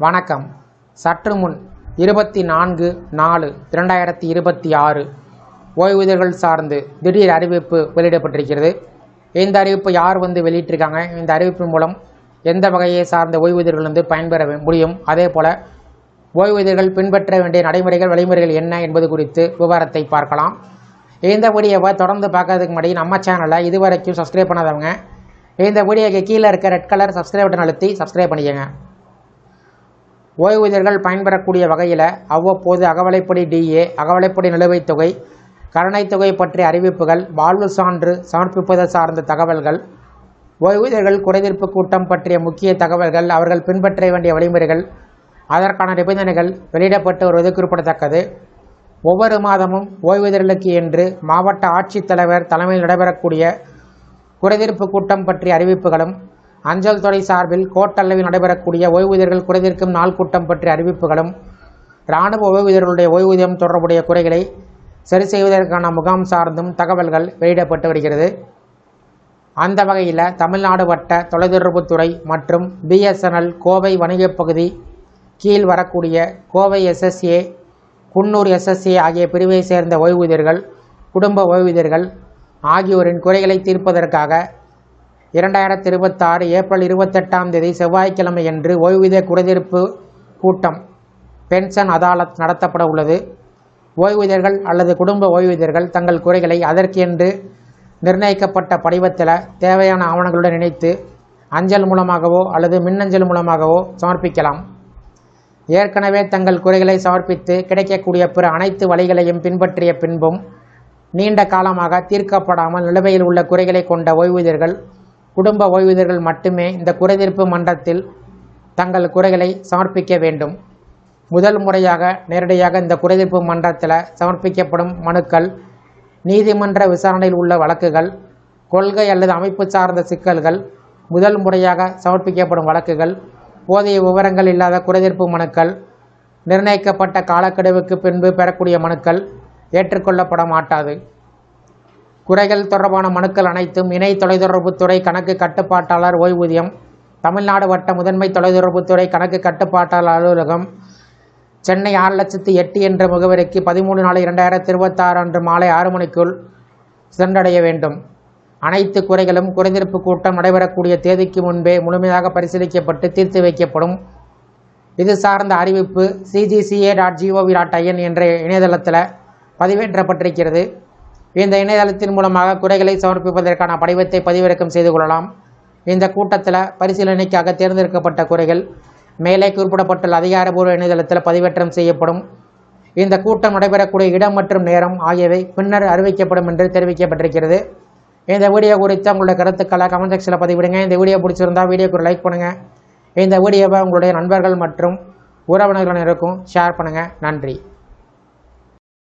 வணக்கம். சற்று முன் 24/4/2026 ஓய்வூதியர்கள் சார்ந்து திடீர் அறிவிப்பு வெளியிடப்பட்டிருக்கிறது. இந்த அறிவிப்பு யார் வெளியிட்டிருக்காங்க, இந்த அறிவிப்பின் மூலம் எந்த வகையை சார்ந்த ஓய்வூதியர்கள் பயன்பெற முடியும், அதே போல் ஓய்வூதியர்கள் பின்பற்ற வேண்டிய நடைமுறைகள் வழிமுறைகள் என்ன என்பது குறித்து விவரத்தை பார்க்கலாம். இந்த வீடியோவை தொடர்ந்து பார்க்கறதுக்கு முன்னாடி நம்ம சேனலை இதுவரைக்கும் சப்ஸ்கிரைப் பண்ணாதவங்க இந்த வீடியோக்கு கீழே இருக்க ரெட் கலர் சப்ஸ்கிரைப் பட்டன் அழுத்தி சப்ஸ்கிரைப் பண்ணிக்கங்க. ஓய்வூதியர்கள் பயன்பெறக்கூடிய வகையில் அவ்வப்போது அகவலைப்படி டிஏ, அகவலைப்படி நிலுவைத் தொகை, கருணைத் தொகை பற்றிய அறிவிப்புகள், வாழ்வு சான்று சமர்ப்பிப்பது சார்ந்த தகவல்கள், ஓய்வூதியர்கள் குறைதீர்ப்பு கூட்டம் பற்றிய முக்கிய தகவல்கள், அவர்கள் பின்பற்ற வேண்டிய வழிமுறைகள், அதற்கான நிபந்தனைகள் வெளியிடப்பட்டு வருவது குறிப்பிடத்தக்கது. ஒவ்வொரு மாதமும் ஓய்வூதியர்களுக்கு என்று மாவட்ட ஆட்சித்தலைவர் தலைமையில் நடைபெறக்கூடிய குறைதீர்ப்பு கூட்டம் பற்றிய அறிவிப்புகளும், அஞ்சல் துறை சார்பில் கோட்டளவில் நடைபெறக்கூடிய ஓய்வூதியர்கள் குறைதீர்க்கும் நாள் கூட்டம் பற்றிய அறிவிப்புகளும், இராணுவ ஓய்வூதியர்களுடைய ஓய்வூதியம் தொடர்புடைய குறைகளை சரி செய்வதற்கான முகாம் சார்ந்தும் தகவல்கள் வெளியிடப்பட்டு வருகிறது. அந்த வகையில் தமிழ்நாடு வட்ட தொலைத்தொடர்புத்துறை மற்றும் பிஎஸ்என்எல் கோவை வணிகப் பகுதி கீழ் வரக்கூடிய கோவை எஸ்எஸ்ஏ, குன்னூர் எஸ்எஸ்ஏ ஆகிய பிரிவை சேர்ந்த ஓய்வூதியர்கள், குடும்ப ஓய்வூதியர்கள் ஆகியோரின் குறைகளை தீர்ப்பதற்காக 2026 ஏப்ரல் 28 செவ்வாய்க்கிழமையன்று ஓய்வூதிய குறைதீர்ப்பு கூட்டம் பென்ஷன் அதாலத் நடத்தப்பட உள்ளது. ஓய்வூதியர்கள் அல்லது குடும்ப ஓய்வூதியர்கள் தங்கள் குறைகளை அதற்கென்று நிர்ணயிக்கப்பட்ட படிவத்தில் தேவையான ஆவணங்களுடன் இணைத்து அஞ்சல் மூலமாகவோ அல்லது மின்னஞ்சல் மூலமாகவோ சமர்ப்பிக்கலாம். ஏற்கனவே தங்கள் குறைகளை சமர்ப்பித்து கிடைக்கக்கூடிய பிற அனைத்து வழிகளையும் பின்பற்றிய பின்பும் நீண்ட காலமாக தீர்க்கப்படாமல் நிலுவையில் உள்ள குறைகளை கொண்ட ஓய்வூதியர்கள், குடும்ப ஓய்வூதியர்கள் மட்டுமே இந்த குறைதீர்ப்பு மன்றத்தில் தங்கள் குறைகளை சமர்ப்பிக்க வேண்டும். முதல் முறையாக நேரடியாக இந்த குறைதீர்ப்பு மன்றத்தில் சமர்ப்பிக்கப்படும் மனுக்கள், நீதிமன்ற விசாரணையில் உள்ள வழக்குகள், கொள்கை அல்லது அமைப்பு சார்ந்த சிக்கல்கள், முதல் முறையாக சமர்ப்பிக்கப்படும் வழக்குகள், போதிய விவரங்கள் இல்லாத குறைதீர்ப்பு மனுக்கள், நிர்ணயிக்கப்பட்ட காலக்கெடுவுக்கு பின்பு பெறக்கூடிய மனுக்கள் ஏற்றுக்கொள்ளப்பட மாட்டாது. குறைகள் தொடர்பான மனுக்கள் அனைத்தும் இணை தொலைத்தொடர்புத்துறை கணக்கு கட்டுப்பாட்டாளர் ஓய்வூதியம், தமிழ்நாடு வட்ட முதன்மை தொலைத்தொடர்புத்துறை கணக்கு கட்டுப்பாட்டாளர் அலுவலகம், சென்னை 6,08,000 என்ற முகவரிக்கு 13/4/2026 அன்று மாலை 6 மணிக்குள் சென்றடைய வேண்டும். அனைத்து குறைகளும் குறைதீர்ப்பு கூட்டம் நடைபெறக்கூடிய தேதிக்கு முன்பே முழுமையாக பரிசீலிக்கப்பட்டு தீர்த்து வைக்கப்படும். இது சார்ந்த அறிவிப்பு cgca.gov.in என்ற இணையதளத்தில் பதிவேற்றப்பட்டிருக்கிறது. இந்த இணையதளத்தின் மூலமாக குறைகளை சமர்ப்பிப்பதற்கான படிவத்தை பதிவிறக்கம் செய்து கொள்ளலாம். இந்த கூட்டத்தில் பரிசீலனைக்காக தேர்ந்தெடுக்கப்பட்ட குறைகள் மேலே குறிப்பிடப்பட்டுள்ள அதிகாரப்பூர்வ இணையதளத்தில் பதிவேற்றம் செய்யப்படும். இந்த கூட்டம் நடைபெறக்கூடிய இடம் மற்றும் நேரம் ஆகியவை பின்னர் அறிவிக்கப்படும் என்று தெரிவிக்கப்பட்டிருக்கிறது. இந்த வீடியோ குறித்து உங்களுடைய கருத்துக்களை கமெண்ட் செக்ஷனில் பதிவிடுங்க. இந்த வீடியோ பிடிச்சிருந்தால் வீடியோக்கு லைக் பண்ணுங்கள். இந்த வீடியோவை உங்களுடைய நண்பர்கள் மற்றும் உறவினர்களுக்கும் ஷேர் பண்ணுங்கள். நன்றி.